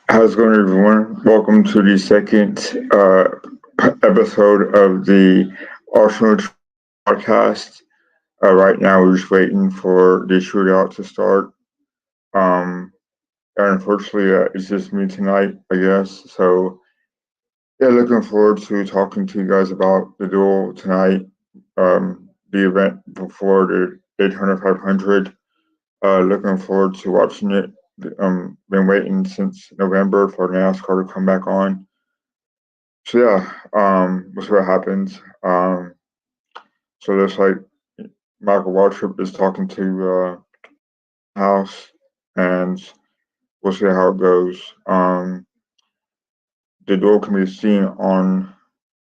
How's it going, everyone? Welcome to the second episode of the Arsenal podcast. Right now, we're just waiting for the shootout to start. Um, and unfortunately, it's just me tonight, I guess. So, yeah, looking forward to talking to you guys about the duel tonight, the event before the Daytona 500. Looking forward to watching it. Been waiting since November for NASCAR to come back on. So yeah, we'll see what happens. So there's like Michael Waltrip is talking to House, and we'll see how it goes. The duel can be seen on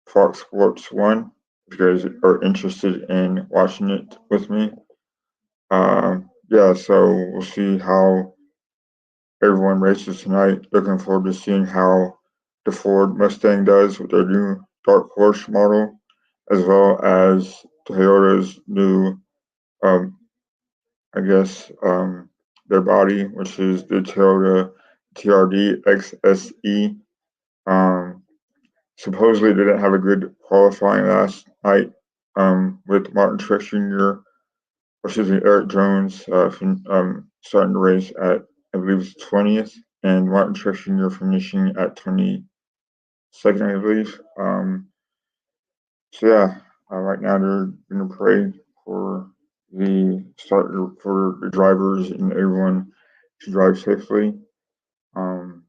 Fox Sports One if you guys are interested in watching it with me. Yeah, so we'll see how everyone races tonight. Looking forward to seeing how the Ford Mustang does with their new Dark Horse model, as well as Toyota's new, um, I guess, their body, which is the Toyota TRD XSE. Um, Supposedly, they didn't have a good qualifying last night with Martin Truex Jr. Or excuse me, Eric Jones starting the race at I believe it's 20th, and Martin Truex Jr. finishing at 22nd, I believe. So yeah, right now they're going to pray for the start for the drivers and everyone to drive safely. Um,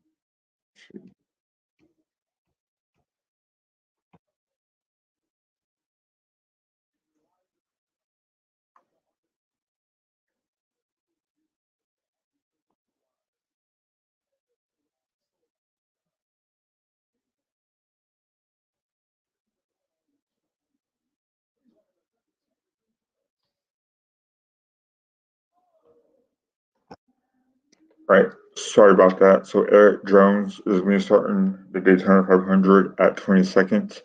right, sorry about that. So Eric Jones is going to be starting the Daytona 500 at 22nd.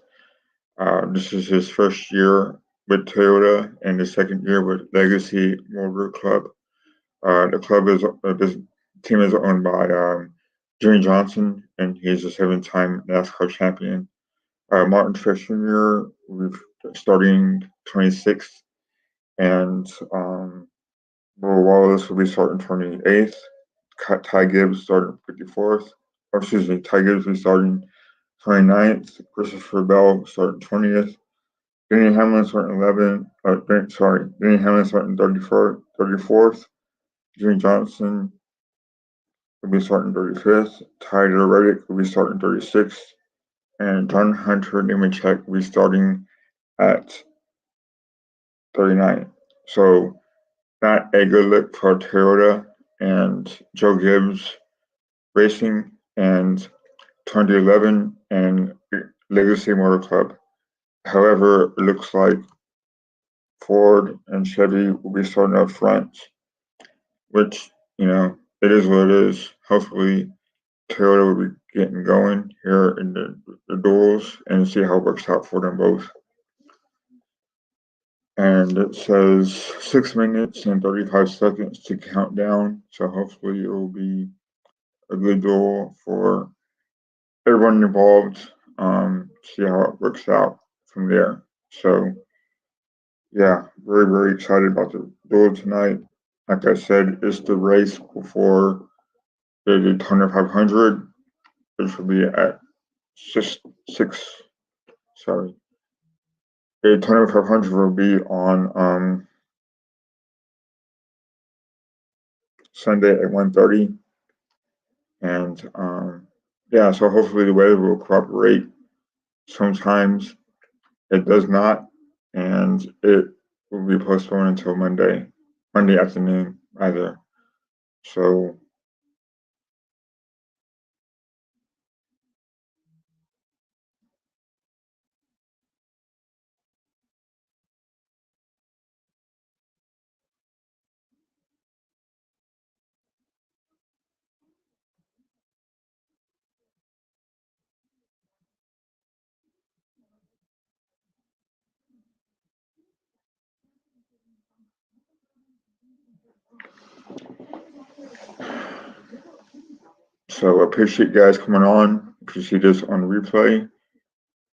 This is his first year with Toyota and his second year with Legacy Motor Club. The club is this team is owned by Jimmy Johnson, and he's a seven-time NASCAR champion. Martin Truex Jr. We've starting 26th, and Will Wallace will be starting 28th. Ty Gibbs starting 54th. Or excuse me, Ty Gibbs will be starting 29th. Christopher Bell starting 20th. Denny Hamlin starting 11th. Denny Hamlin starting 34th. Jimmy Johnson will be starting 35th. Tyler Reddick will be starting 36th. And John Hunter Nemechek will be starting at 39th. So not a good look for Toyota and Joe Gibbs Racing and 2011 and Legacy Motor Club. However, it looks like Ford and Chevy will be starting up front, which, it is what it is. Hopefully, Toyota will be getting going here in the duels and see how it works out for them both. And it says 6 minutes and 35 seconds to count down. So hopefully it will be a good duel for everyone involved. See how it works out from there. So yeah, very, very excited about the duel tonight. Like I said, it's the race before the Daytona 500, which will be at six. Sorry, the Daytona 500 will be on Sunday at 1:30, and yeah, so hopefully the weather will cooperate. Sometimes it does not, and it will be postponed until Monday afternoon, rather. So So I appreciate you guys coming on. If you see this on replay,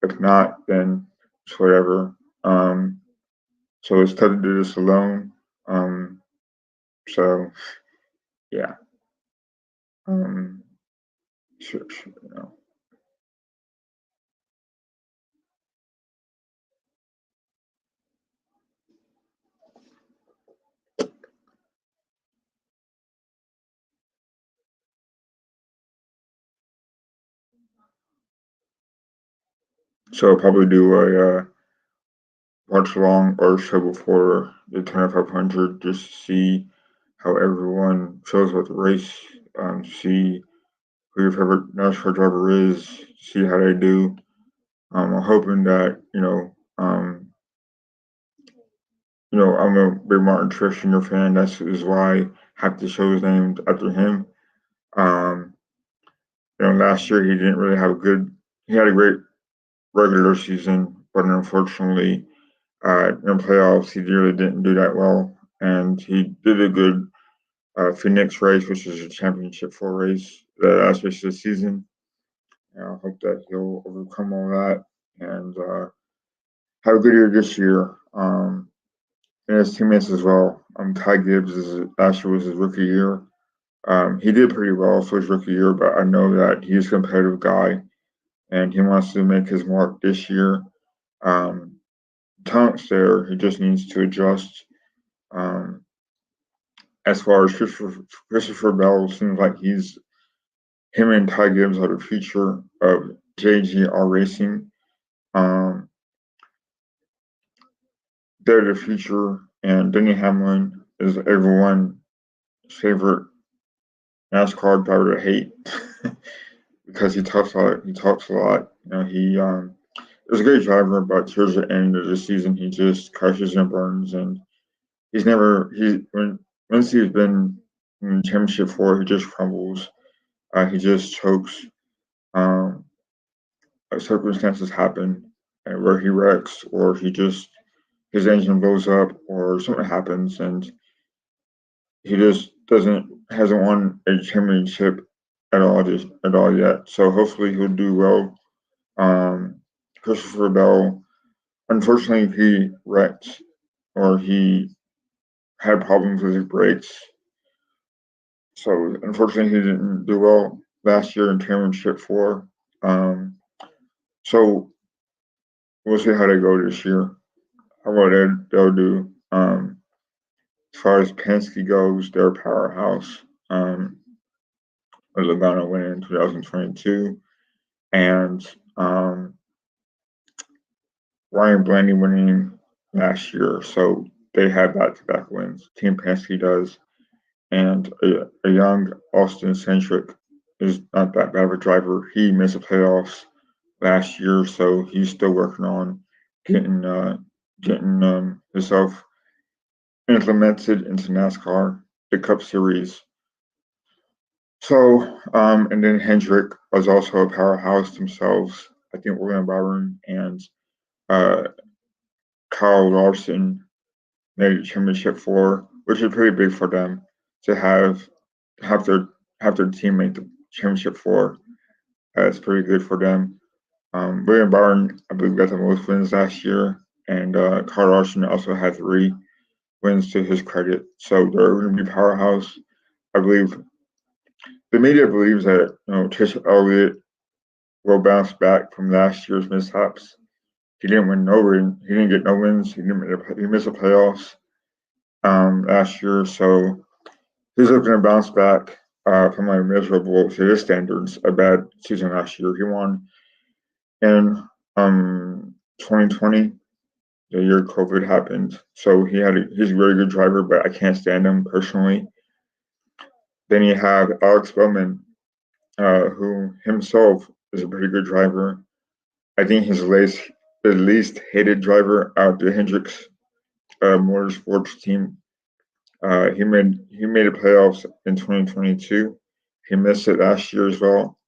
if not, then it's whatever. So it's tough to do this alone. Um, so yeah. Um, sure, you know. So I'll probably do a watch along or show before the Daytona 500 just to see how everyone feels about the race. See who your favorite NASCAR driver is. See how they do. I'm hoping that I'm a big Martin Truex Jr. fan. That's is why half the show is named after him. Um, last year he didn't really have a good. He had a great regular season, but unfortunately, in playoffs he really didn't do that well. And he did a good Phoenix race, which is a championship four race, the last race of the season. And I hope that he'll overcome all that and have a good year this year. And his teammates as well. Ty Gibbs is last year was his rookie year. He did pretty well for his rookie year, but I know that he's a competitive guy and he wants to make his mark this year. Um, Talent's there. He just needs to adjust. Um, as far as Christopher Bell, seems like him and Ty Gibbs are the future of JGR Racing. Um, they're the future, and Denny Hamlin is everyone's favorite NASCAR driver to hate because he talks a lot. He talks a lot. He is a great driver, but towards the end of the season, he just crashes and burns, and once he's been in the championship four, he just crumbles. He just chokes. Um, Circumstances happen where he wrecks, or his engine blows up, or something happens, and he just doesn't hasn't won a championship at all yet. So hopefully he'll do well. Um, Christopher Bell, unfortunately, he wrecked or he had problems with his brakes. So unfortunately, he didn't do well last year in championship four. Um, so we'll see how they go this year. How well they'll do. As far as Penske goes, they're a powerhouse. With Logano winning in 2022, and Ryan Blaney winning last year. So they have back-to-back wins. Team Penske does, and a young Austin Centric is not that bad of a driver. He missed the playoffs last year, so he's still working on getting himself implemented into NASCAR, the Cup Series. So, and then Hendrick was also a powerhouse themselves. I think William Byron and uh, Kyle Larson made a championship four, which is pretty big for them to have their have their team make the championship four. That's pretty good for them. William Byron, I believe, got the most wins last year, and Kyle Larson also had 3 wins to his credit. So they're going to be powerhouse. I believe the media believes that Chase Elliott will bounce back from last year's mishaps. He didn't win no win. He didn't get no wins. He missed the playoffs last year, so he's looking to bounce back from a miserable, to his standards, a bad season last year. He won in 2020, the year COVID happened. So he's a very good driver, but I can't stand him personally. Then you have Alex Bowman, who himself is a pretty good driver. I think he's the least hated driver out of the Hendricks Motorsports team. He made the playoffs in 2022. He missed it last year as well.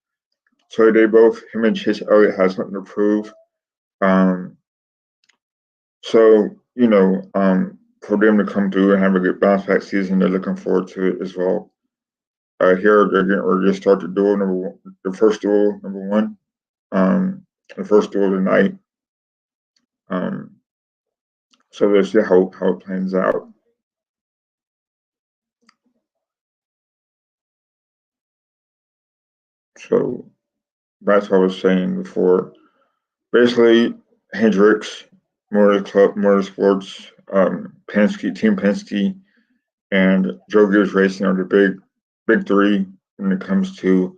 So him and Chase Elliott has something to prove. Um, so for them to come through and have a good bounce back season, they're looking forward to it as well. Here they're getting ready to start the duel number one, the first duel number one, the first duel of the night. Um, so let's see how it plans out. So that's what I was saying before. Basically, Hendricks, Motorsports, Team Penske, and Joe Gibbs Racing are the big three when it comes to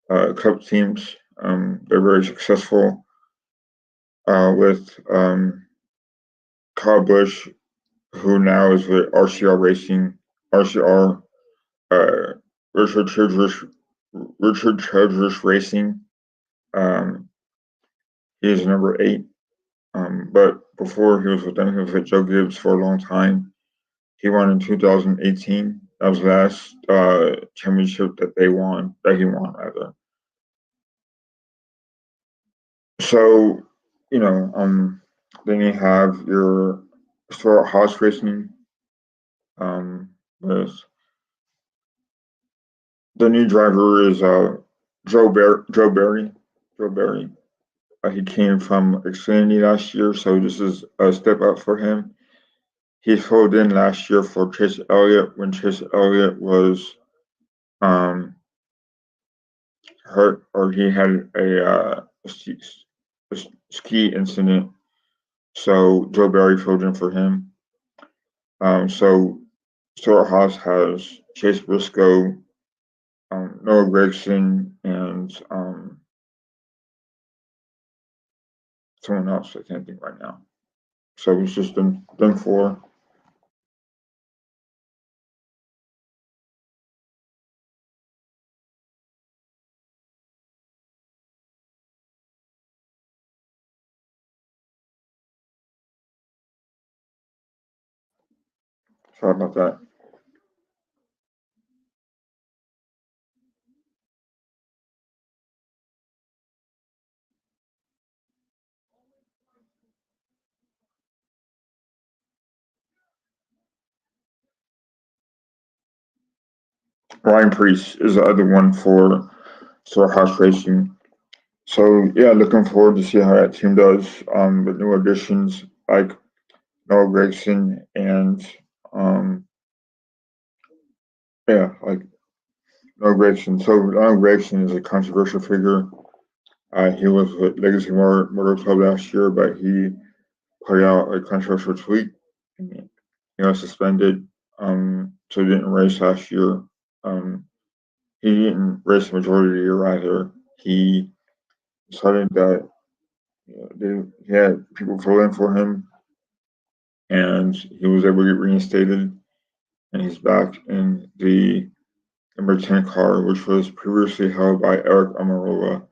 Cup teams. They're very successful with Kyle Busch, who now is with RCR Racing, RCR, uh, Richard Childress, Richard Childress Racing. Um, he is number 8. But before he was with them, he was with Joe Gibbs for a long time. He won in 2018. That was the last championship that he won rather. So, you know, then you have your Stuart Haas Racing, with the new driver is Joe Berry. Joe Berry. He came from Xfinity last year, so this is a step up for him. He filled in last year for Chase Elliott when Chase Elliott was um, hurt, or he had a ski incident. So Joe Barry filled in for him. So Stuart Haas has Chase Briscoe, Noah Gragson, and someone else I can't think right now. So it's just them four. Sorry about that. Ryan Priest is the other one for Stuart Haas Racing. So yeah, looking forward to see how that team does. With new additions like Noah Gragson and um, yeah, like Noah Gragson. So Noah Gragson is a controversial figure. He was with Legacy Motor Club last year, but he put out a controversial tweet. And he was suspended, so he didn't race last year. Um, he didn't race the majority of the year either. He decided that he had people fill in for him, and he was able to get reinstated, and he's back in the number 10 car, which was previously held by Eric Amarola.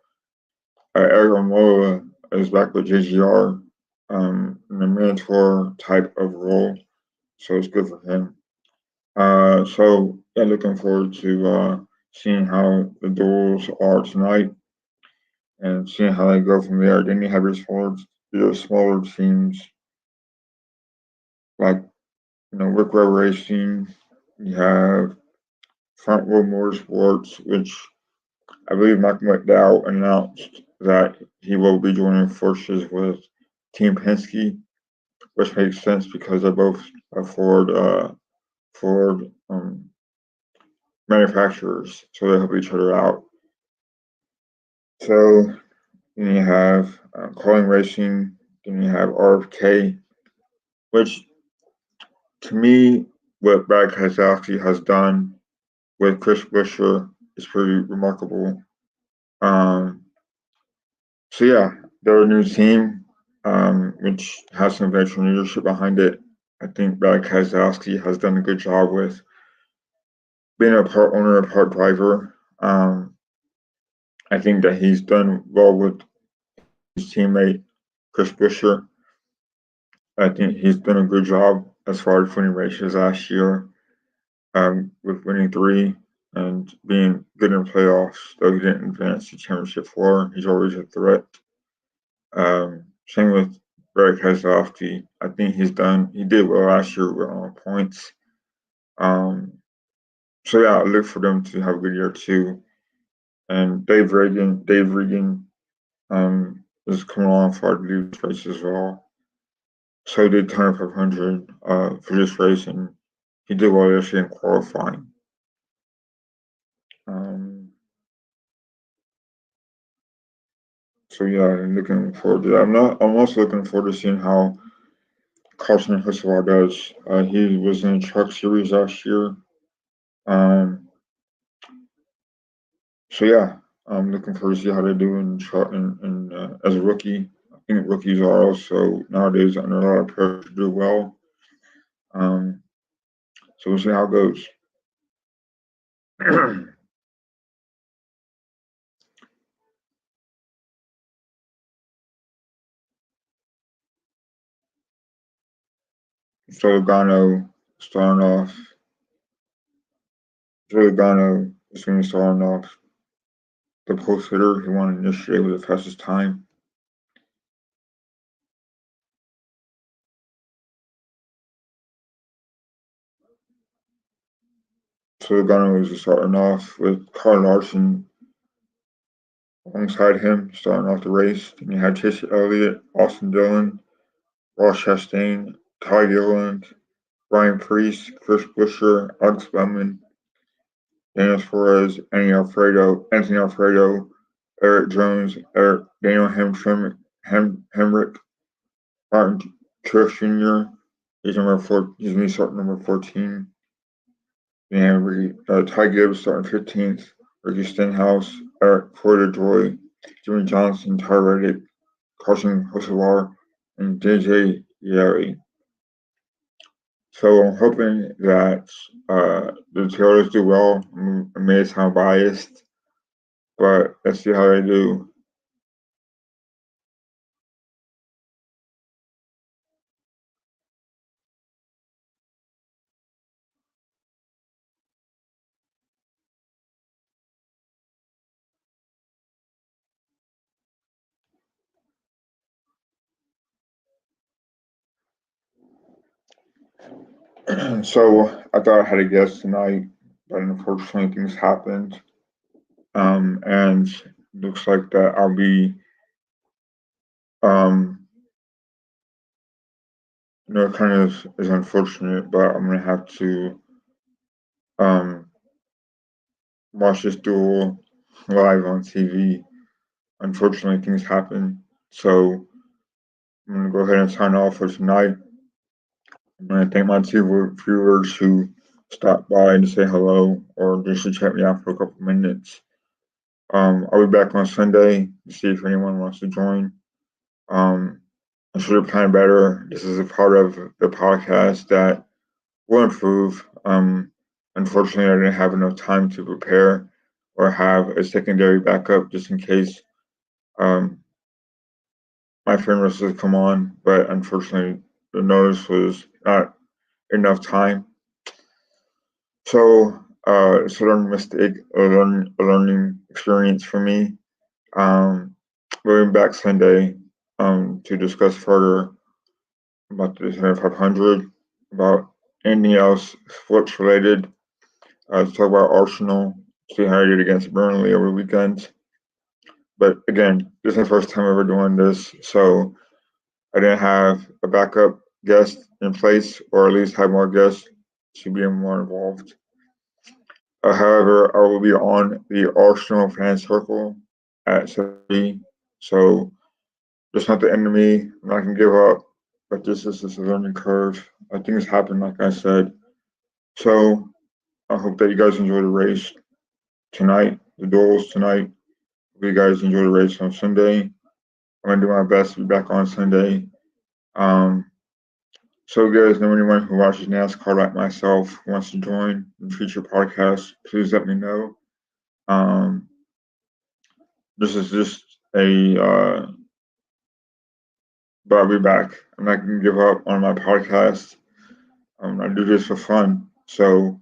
Eric Amarola is back with JGR, in a mentor type of role, so it's good for him. So yeah, looking forward to seeing how the duels are tonight and seeing how they go from there. Then you have your smaller teams like Rick Web Racing. You have Front Row Motorsports, which I believe Michael McDowell announced that he will be joining forces with Team Penske, which makes sense because they're both Ford manufacturers, so they help each other out. So then you have Calling Racing, then you have RFK, which to me, what Brad Keselowski has done with Chris Buescher is pretty remarkable. Um, so yeah, they're a new team, which has some veteran leadership behind it. I think Brad Keselowski has done a good job with being a part owner, a part driver. I think that he's done well with his teammate Chris Buescher. I think he's done a good job as far as winning races last year, with winning 3 and being good in playoffs. Though he didn't advance to championship 4, he's always a threat. Same with Greg Keselowski. I think he did well last year with points. Um, So yeah, I look for them to have a good year too. And Dave Regan, is coming along for I believe this race as well. So did Daytona 500 for this race, and he did well yesterday in qualifying. Um, so yeah, I'm looking forward to that. I'm also looking forward to seeing how Carson Hocevar does. He was in the Truck Series last year. Um, so yeah, I'm looking forward to see how they do in truck and as a rookie. I think rookies are also nowadays under a lot of pressure to do well. Um, so we'll see how it goes. So Logano starting off. So Logano is going to be starting off the post hitter. He won initiate with the fastest time. So Logano was starting off with Carl Larson alongside him, starting off the race. Then you had Chase Elliott, Austin Dillon, Ross Chastain, Ty Gilliland, Ryan Preece, Chris Buescher, Alex Bowman, Daniel Suarez, Anthony Alfredo, Eric Jones, Daniel Hemrick, Martin Truex Jr. He's number four. He's going to start number 14. And Ty Gibbs starting 15th. Ricky Stenhouse, Eric Porter Joy, Jimmy Johnson, Ty Reddick, Carson Hocevar, and JJ Yeri. So I'm hoping that the Taylors do well. I may sound biased, but let's see how they do. So I thought I had a guest tonight, but unfortunately things happened. And looks like that I'll be, um, kind of is unfortunate, but I'm gonna have to um, watch this duel live on TV. Unfortunately, things happen, so I'm gonna go ahead and sign off for tonight. I'm gonna thank my two viewers who stopped by to say hello or just to check me out for a couple minutes. I'll be back on Sunday to see if anyone wants to join. Um, I should have planned better. This is a part of the podcast that will improve. Unfortunately, I didn't have enough time to prepare or have a secondary backup just in case um, my friend was to come on. But unfortunately, the notice was not enough time. So it's a learning mistake, a learning experience for me. Um, we'll be back Sunday to discuss further about the Daytona 500, about anything else sports related. Let's talk about Arsenal, see how I did against Burnley over the weekend. But again, this is the first time ever doing this, so I didn't have a backup guest in place, or at least have more guests to be more involved. However, I will be on the Arsenal fan circle at 7:30, so it's not the end of me. I'm not gonna give up, but this is just a learning curve. Things happen, like I said. So I hope that you guys enjoy the race tonight, the duels tonight. Hope you guys enjoy the race on Sunday. I'm gonna do my best to be back on Sunday. Um, so if you guys know anyone who watches NASCAR like myself who wants to join in future podcasts, please let me know. Um, this is just but I'll be back. I'm not gonna give up on my podcast. I do this for fun. So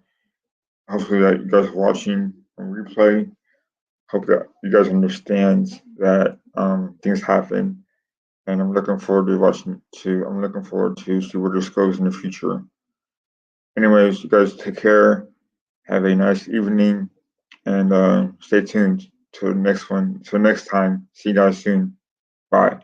hopefully that you guys are watching on replay. Hope that you guys understand that things happen, and I'm looking forward to watching. I'm looking forward to see where this goes in the future. Anyways, you guys take care. Have a nice evening, and stay tuned to the next one. Till next time, see you guys soon. Bye.